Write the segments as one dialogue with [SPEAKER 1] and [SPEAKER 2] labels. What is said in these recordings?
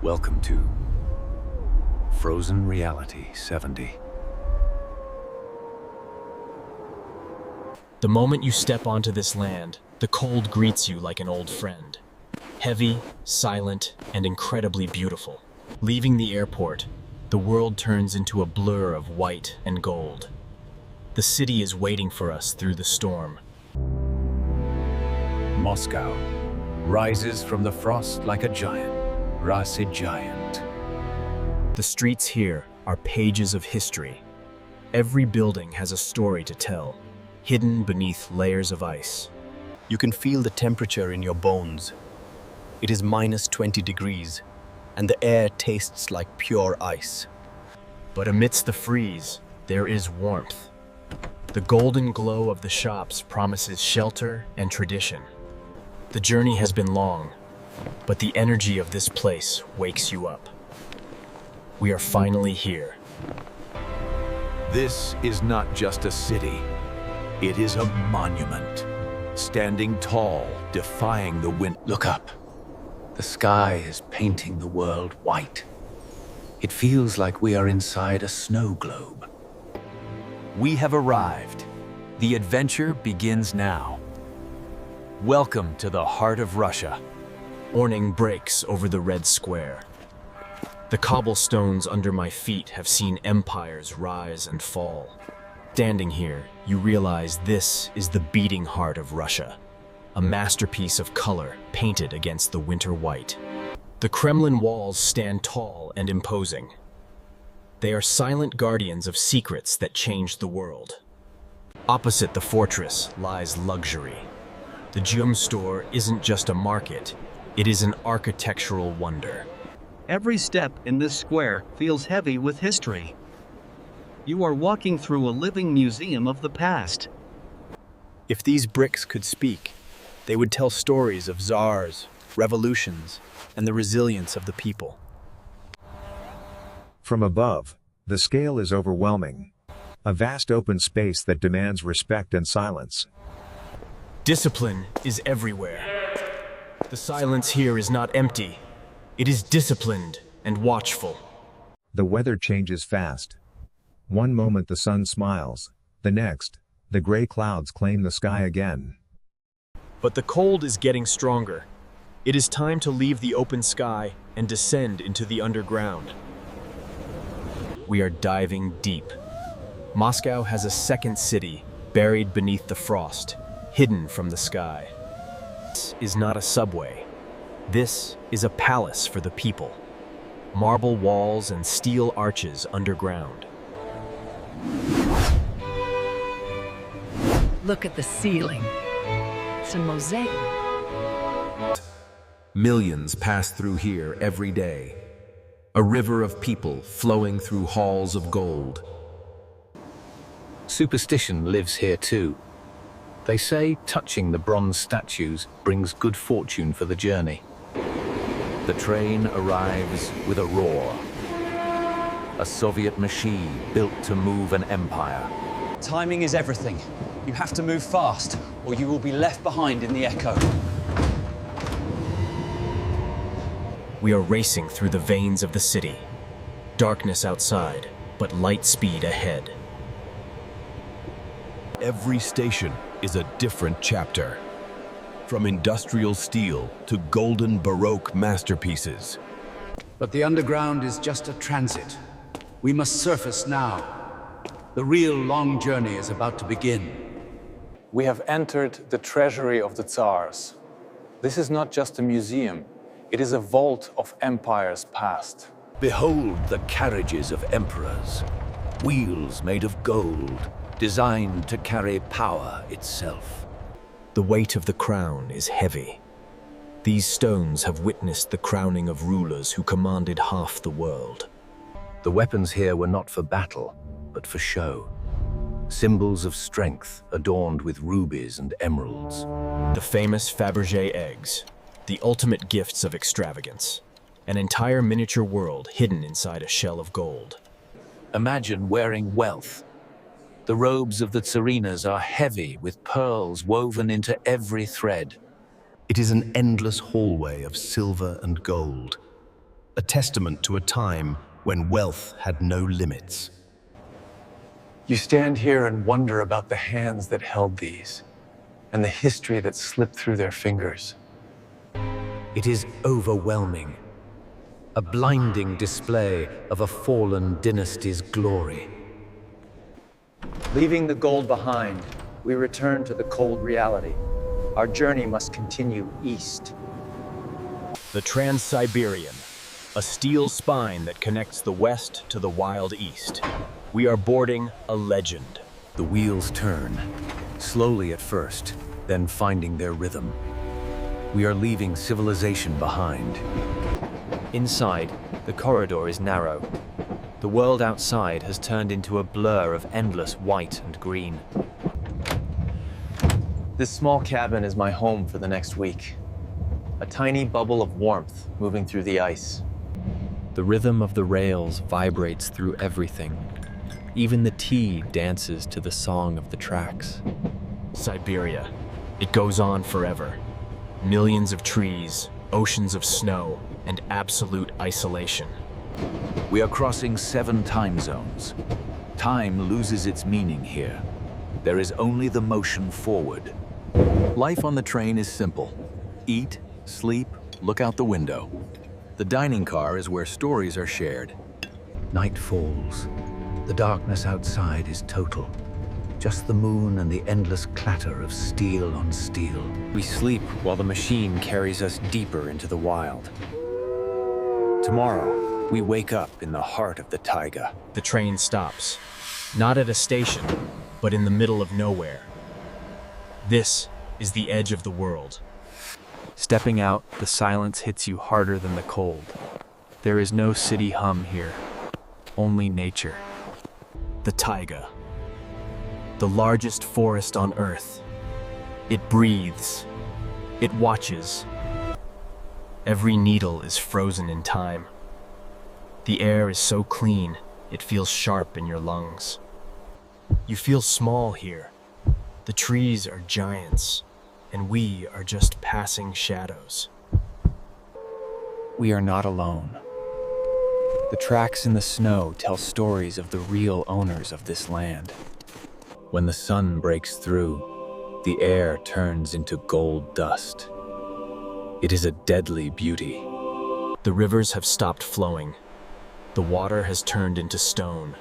[SPEAKER 1] Welcome to Frozen Reality 70.
[SPEAKER 2] The moment you step onto this land, the cold greets you like an old friend. Heavy, silent, and incredibly beautiful. Leaving the airport, the world turns into a blur of white and gold. The city is waiting for us through the storm.
[SPEAKER 1] Moscow rises from the frost like a giant, Rasi giant.
[SPEAKER 2] The streets here are pages of history. Every building has a story to tell, hidden beneath layers of ice.
[SPEAKER 3] You can feel the temperature in your bones. It is minus 20 degrees, and the air tastes like pure ice.
[SPEAKER 2] But amidst the freeze, there is warmth. The golden glow of the shops promises shelter and tradition. The journey has been long, but the energy of this place wakes you up. We are finally here.
[SPEAKER 1] This is not just a city. It is a monument, standing tall, defying the wind. Look up. The sky is painting the world white. It feels like we are inside a snow globe. We have arrived. The adventure begins now. Welcome to the heart of Russia.
[SPEAKER 2] Morning breaks over the red square. The cobblestones under my feet have seen empires rise and fall. Standing here, you realize this is the beating heart of Russia, a masterpiece of color painted against the winter white. The Kremlin walls stand tall and imposing. They are silent guardians of secrets that changed the world. Opposite the fortress lies luxury. The gem store isn't just a market, it is an architectural wonder.
[SPEAKER 4] Every step in this square feels heavy with history. You are walking through a living museum of the past.
[SPEAKER 3] If these bricks could speak, they would tell stories of czars, revolutions, and the resilience of the people.
[SPEAKER 5] From above, the scale is overwhelming. A vast open space that demands respect and silence.
[SPEAKER 2] Discipline is everywhere. The silence here is not empty. It is disciplined and watchful.
[SPEAKER 5] The weather changes fast. One moment the sun smiles, the next, the gray clouds claim the sky again.
[SPEAKER 2] But the cold is getting stronger. It is time to leave the open sky and descend into the underground. We are diving deep. Moscow has a second city buried beneath the frost, hidden from the sky. This is not a subway. This is a palace for the people. Marble walls and steel arches underground.
[SPEAKER 6] Look at the ceiling. It's a mosaic.
[SPEAKER 1] Millions pass through here every day. A river of people flowing through halls of gold. Superstition lives here too. They say touching the bronze statues brings good fortune for the journey. The train arrives with a roar. A Soviet machine built to move an empire.
[SPEAKER 7] Timing is everything. You have to move fast, or you will be left behind in the echo.
[SPEAKER 2] We are racing through the veins of the city. Darkness outside, but light speed ahead.
[SPEAKER 1] Every station is a different chapter. From industrial steel to golden Baroque masterpieces.
[SPEAKER 8] But the underground is just a transit. We must surface now. The real long journey is about to begin.
[SPEAKER 9] We have entered the treasury of the Tsars. This is not just a museum, it is a vault of empires past.
[SPEAKER 1] Behold the carriages of emperors, wheels made of gold, designed to carry power itself.
[SPEAKER 2] The weight of the crown is heavy. These stones have witnessed the crowning of rulers who commanded half the world.
[SPEAKER 1] The weapons here were not for battle, but for show. Symbols of strength adorned with rubies and emeralds.
[SPEAKER 2] The famous Fabergé eggs, the ultimate gifts of extravagance. An entire miniature world hidden inside a shell of gold.
[SPEAKER 1] Imagine wearing wealth. The robes of the Tsarinas are heavy with pearls woven into every thread. It is an endless hallway of silver and gold.
[SPEAKER 3] a testament to a time when wealth had no limits.
[SPEAKER 9] You stand here and wonder about the hands that held these, and the history that slipped through their fingers.
[SPEAKER 1] It is overwhelming. A blinding display of a fallen dynasty's glory.
[SPEAKER 7] Leaving the gold behind, we return to the cold reality. Our journey must continue east.
[SPEAKER 2] The Trans-Siberian, a steel spine that connects the west to the wild east. We are boarding a legend.
[SPEAKER 1] The wheels turn, slowly at first, then finding their rhythm. We are leaving civilization behind.
[SPEAKER 10] Inside, the corridor is narrow. The world outside has turned into a blur of endless white and green. This small cabin is my home for the next week. A tiny bubble of warmth moving through the ice. The rhythm of the rails vibrates through everything. Even the tea dances to the song of the tracks.
[SPEAKER 2] Siberia. It goes on forever. Millions of trees, oceans of snow, and absolute isolation.
[SPEAKER 1] We are crossing 7 time zones. Time loses its meaning here. There is only the motion forward. Life on the train is simple. Eat, sleep, look out the window. The dining car is where stories are shared. Night falls. The darkness outside is total. Just the moon and the endless clatter of steel on steel.
[SPEAKER 10] We sleep while the machine carries us deeper into the wild. Tomorrow, we wake up in the heart of the taiga.
[SPEAKER 2] The train stops. Not at a station, but in the middle of nowhere. This is the edge of the world.
[SPEAKER 10] Stepping out, the silence hits you harder than the cold. There is no city hum here, only nature.
[SPEAKER 2] The taiga. The largest forest on Earth. It breathes. It watches. Every needle is frozen in time. The air is so clean, it feels sharp in your lungs. You feel small here. The trees are giants, and we are just passing shadows.
[SPEAKER 10] We are not alone. The tracks in the snow tell stories of the real owners of this land.
[SPEAKER 1] When the sun breaks through, the air turns into gold dust. It is a deadly beauty.
[SPEAKER 2] The rivers have stopped flowing. The water has turned into stone,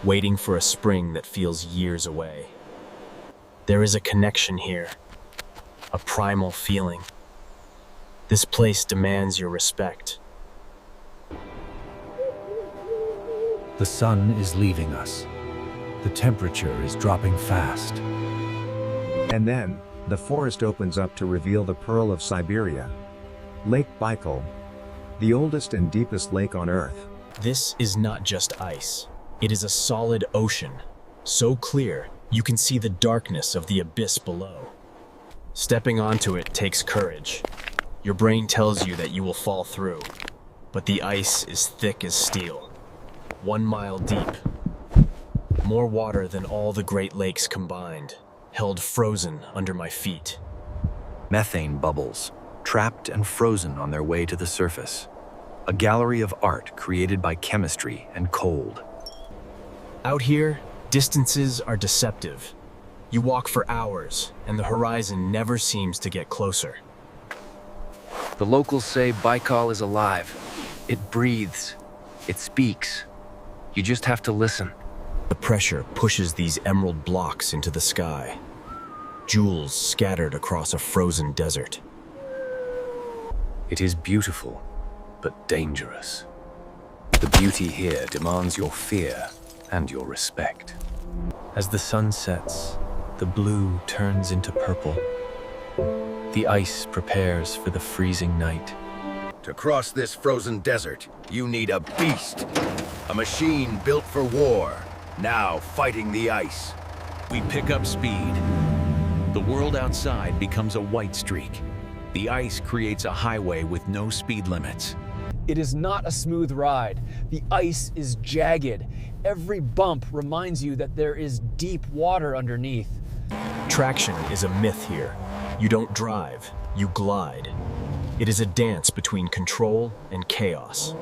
[SPEAKER 2] waiting for a spring that feels years away. There is a connection here, a primal feeling. This place demands your respect.
[SPEAKER 1] The sun is leaving us. The temperature is dropping fast.
[SPEAKER 5] And then, the forest opens up to reveal the pearl of Siberia. Lake Baikal. The oldest and deepest lake on Earth.
[SPEAKER 2] This is not just ice. It is a solid ocean, so clear you can see the darkness of the abyss below. Stepping onto it takes courage. Your brain tells you that you will fall through, but the ice is thick as steel, 1 mile deep. More water than all the Great Lakes combined, held frozen under my feet.
[SPEAKER 1] Methane bubbles, trapped and frozen on their way to the surface. A gallery of art created by chemistry and cold.
[SPEAKER 2] Out here, distances are deceptive. You walk for hours, and the horizon never seems to get closer.
[SPEAKER 10] The locals say Baikal is alive. It breathes. It speaks. You just have to listen.
[SPEAKER 2] The pressure pushes these emerald blocks into the sky. Jewels scattered across a frozen desert.
[SPEAKER 1] It is beautiful, but dangerous. The beauty here demands your fear and your respect.
[SPEAKER 10] As the sun sets, the blue turns into purple. The ice prepares for the freezing night.
[SPEAKER 11] To cross this frozen desert, you need a beast. A machine built for war, now fighting the ice.
[SPEAKER 1] We pick up speed. The world outside becomes a white streak. The ice creates a highway with no speed limits.
[SPEAKER 12] It is not a smooth ride. The ice is jagged. Every bump reminds you that there is deep water underneath.
[SPEAKER 2] Traction is a myth here. You don't drive, you glide. It is a dance between control and chaos.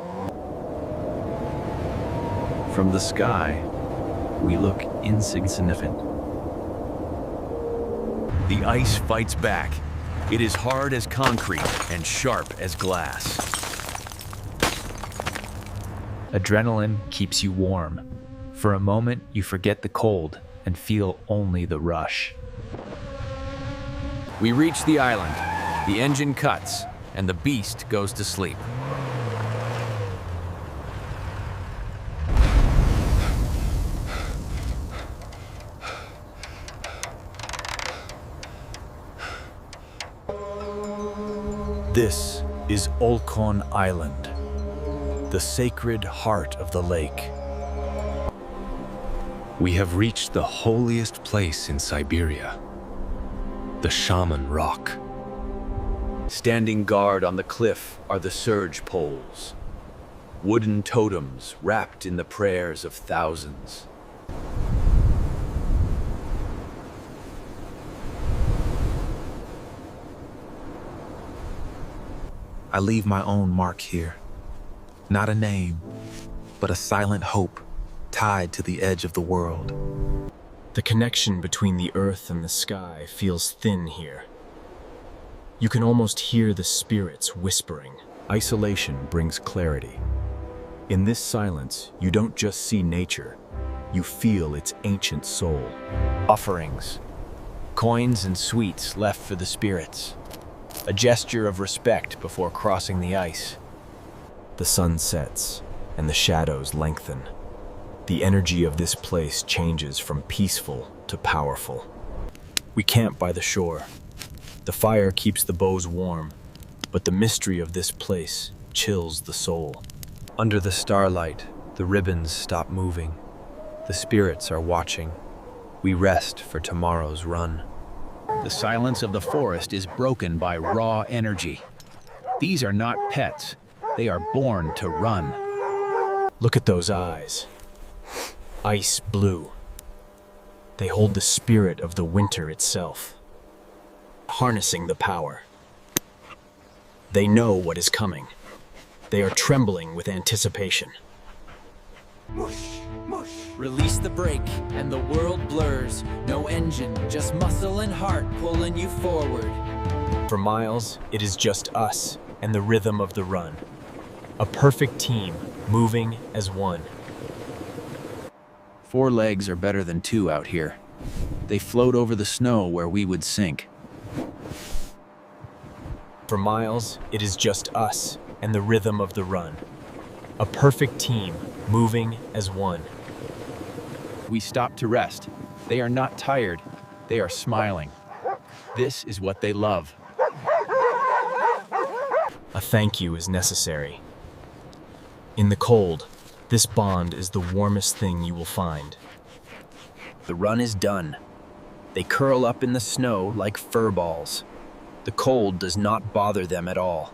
[SPEAKER 1] From the sky, we look insignificant. The ice fights back. It is hard as concrete and sharp as glass.
[SPEAKER 10] Adrenaline keeps you warm. For a moment, you forget the cold and feel only the rush.
[SPEAKER 1] We reach the island, the engine cuts, and the beast goes to sleep. This is Olkhon Island, the sacred heart of the lake.
[SPEAKER 13] We have reached the holiest place in Siberia, the Shaman Rock.
[SPEAKER 1] Standing guard on the cliff are the surge poles, wooden totems wrapped in the prayers of thousands.
[SPEAKER 14] I leave my own mark here. Not a name, but a silent hope tied to the edge of the world.
[SPEAKER 2] The connection between the earth and the sky feels thin here. You can almost hear the spirits whispering.
[SPEAKER 1] Isolation brings clarity. In this silence, you don't just see nature, you feel its ancient soul. Offerings, coins and sweets left for the spirits. A gesture of respect before crossing the ice.
[SPEAKER 2] The sun sets, and the shadows lengthen. The energy of this place changes from peaceful to powerful. We camp by the shore. The fire keeps the bows warm, but the mystery of this place chills the soul.
[SPEAKER 10] Under the starlight, the ribbons stop moving. The spirits are watching. We rest for tomorrow's run.
[SPEAKER 1] The silence of the forest is broken by raw energy. These are not pets. They are born to run.
[SPEAKER 2] Look at those eyes. Ice blue. They hold the spirit of the winter itself, harnessing the power. They know what is coming. They are trembling with anticipation.
[SPEAKER 15] Release the brake, and the world blurs. No engine, just muscle and heart pulling you forward.
[SPEAKER 2] For miles, it is just us and the rhythm of the run. A perfect team, moving as one.
[SPEAKER 1] 4 legs are better than 2 out here. They float over the snow where we would sink.
[SPEAKER 2] For miles, it is just us and the rhythm of the run. A perfect team, moving as one.
[SPEAKER 1] We stop to rest. They are not tired. They are smiling. This is what they love.
[SPEAKER 2] A thank you is necessary. In the cold, this bond is the warmest thing you will find.
[SPEAKER 1] The run is done. They curl up in the snow like fur balls. The cold does not bother them at all.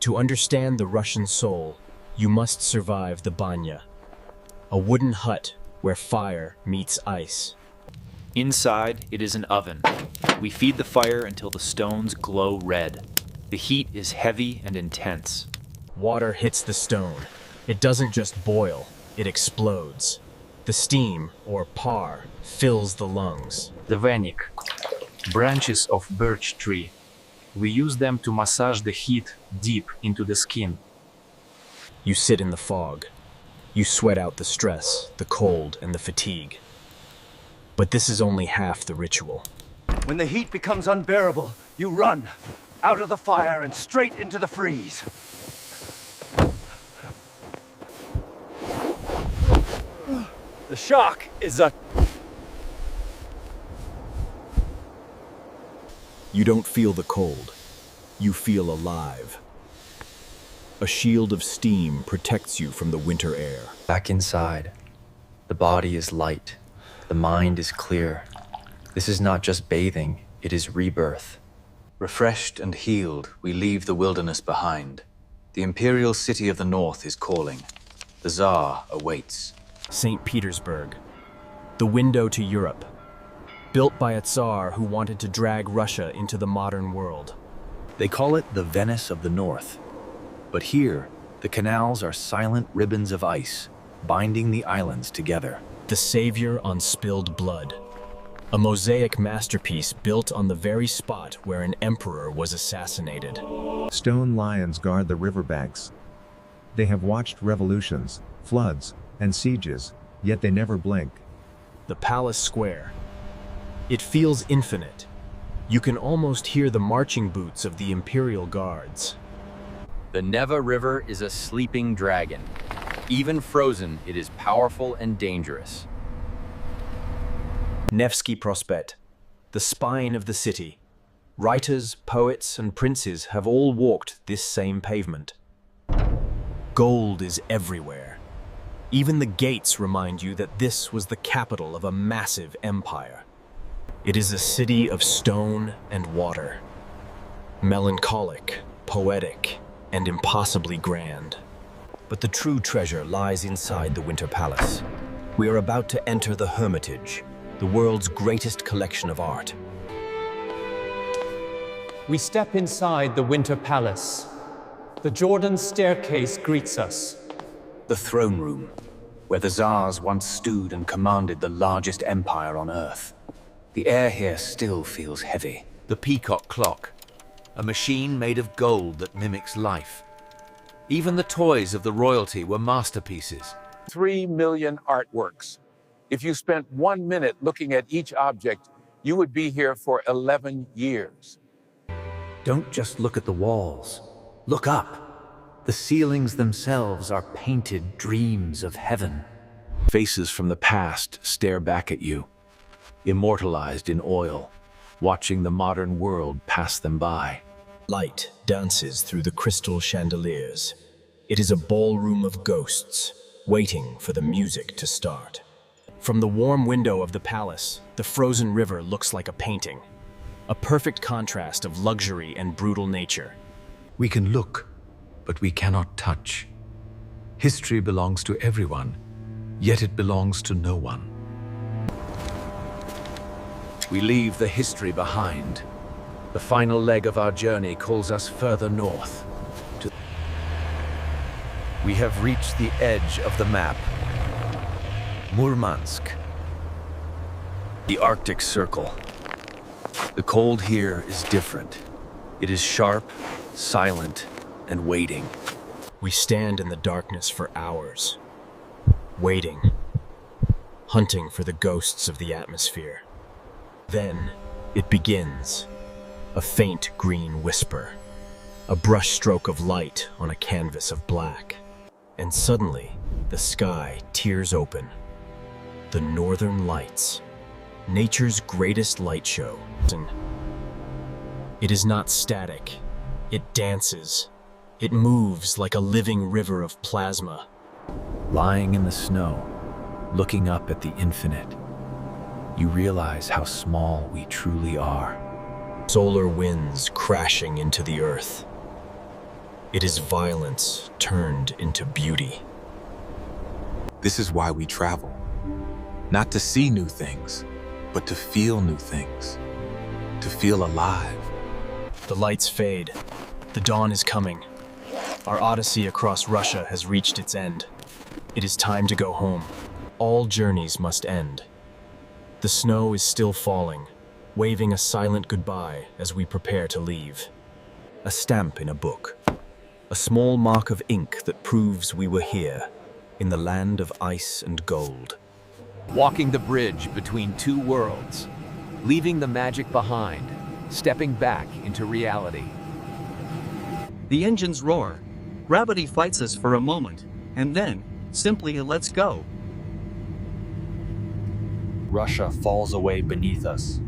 [SPEAKER 2] To understand the Russian soul, you must survive the banya, a wooden hut where fire meets ice.
[SPEAKER 10] Inside, it is an oven. We feed the fire until the stones glow red. The heat is heavy and intense.
[SPEAKER 2] Water hits the stone. It doesn't just boil, it explodes. The steam, or par, fills the lungs.
[SPEAKER 16] The vanik, branches of birch tree. We use them to massage the heat deep into the skin.
[SPEAKER 2] You sit in the fog. You sweat out the stress, the cold, and the fatigue. But this is only half the ritual.
[SPEAKER 17] When the heat becomes unbearable, you run out of the fire and straight into the freeze.
[SPEAKER 4] The shock is a...
[SPEAKER 2] You don't feel the cold. You feel alive. A shield of steam protects you from the winter air.
[SPEAKER 10] Back inside, the body is light. The mind is clear. This is not just bathing, it is rebirth.
[SPEAKER 1] Refreshed and healed, we leave the wilderness behind. The imperial city of the north is calling. The Tsar awaits.
[SPEAKER 2] Saint Petersburg, the window to Europe, built by a Tsar who wanted to drag Russia into the modern world.
[SPEAKER 1] They call it the Venice of the North. But here, the canals are silent ribbons of ice, binding the islands together.
[SPEAKER 2] The Savior on Spilled Blood, a mosaic masterpiece built on the very spot where an emperor was assassinated.
[SPEAKER 5] Stone lions guard the riverbanks. They have watched revolutions, floods, and sieges, yet they never blink.
[SPEAKER 2] The Palace Square. It feels infinite. You can almost hear the marching boots of the Imperial Guards.
[SPEAKER 18] The Neva River is a sleeping dragon. Even frozen, it is powerful and dangerous.
[SPEAKER 2] Nevsky Prospekt, the spine of the city. Writers, poets, and princes have all walked this same pavement. Gold is everywhere. Even the gates remind you that this was the capital of a massive empire. It is a city of stone and water. Melancholic, poetic, and impossibly grand.
[SPEAKER 3] But the true treasure lies inside the Winter Palace. We are about to enter the Hermitage, the world's greatest collection of art.
[SPEAKER 19] We step inside the Winter Palace. The Jordan staircase greets us.
[SPEAKER 1] The throne room, where the Tsars once stood and commanded the largest empire on Earth. The air here still feels heavy. The peacock clock, a machine made of gold that mimics life. Even the toys of the royalty were masterpieces.
[SPEAKER 9] 3 million artworks. If you spent 1 minute looking at each object, you would be here for 11 years.
[SPEAKER 1] Don't just look at the walls. Look up. The ceilings themselves are painted dreams of heaven. Faces from the past stare back at you, immortalized in oil, watching the modern world pass them by.
[SPEAKER 2] Light dances through the crystal chandeliers. It is a ballroom of ghosts, waiting for the music to start. From the warm window of the palace, the frozen river looks like a painting, a perfect contrast of luxury and brutal nature.
[SPEAKER 11] We can look, but we cannot touch. History belongs to everyone, yet it belongs to no one.
[SPEAKER 1] We leave the history behind. The final leg of our journey calls us further north. We have reached the edge of the map. Murmansk. The Arctic Circle. The cold here is different. It is sharp, silent, and waiting.
[SPEAKER 2] We stand in the darkness for hours, waiting, hunting for the ghosts of the atmosphere. Then it begins. A faint green whisper, a brushstroke of light on a canvas of black. And suddenly, the sky tears open. The Northern Lights, nature's greatest light show. It is not static. It dances. It moves like a living river of plasma.
[SPEAKER 1] Lying in the snow, looking up at the infinite, you realize how small we truly are.
[SPEAKER 2] Solar winds crashing into the earth. It is violence turned into beauty.
[SPEAKER 14] This is why we travel. Not to see new things, but to feel new things. To feel alive.
[SPEAKER 2] The lights fade. The dawn is coming. Our odyssey across Russia has reached its end. It is time to go home. All journeys must end. The snow is still falling, waving a silent goodbye as we prepare to leave. A stamp in a book. A small mark of ink that proves we were here, in the land of ice and gold.
[SPEAKER 18] Walking the bridge between two worlds, leaving the magic behind, stepping back into reality.
[SPEAKER 4] The engines roar. Gravity fights us for a moment, and then, simply lets go.
[SPEAKER 12] Russia falls away beneath us.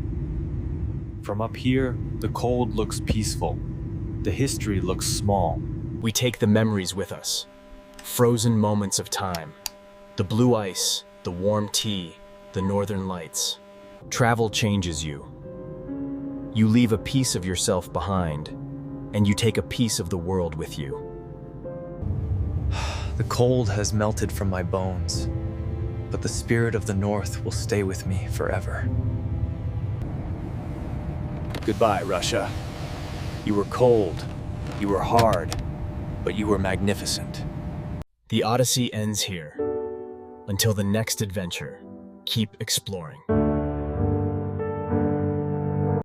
[SPEAKER 12] From up here, the cold looks peaceful. The history looks small.
[SPEAKER 2] We take the memories with us. Frozen moments of time. The blue ice, the warm tea, the northern lights. Travel changes you. You leave a piece of yourself behind, and you take a piece of the world with you.
[SPEAKER 10] The cold has melted from my bones, but the spirit of the North will stay with me forever.
[SPEAKER 2] Goodbye, Russia. You were cold, you were hard, but you were magnificent. The Odyssey ends here. Until the next adventure, keep exploring.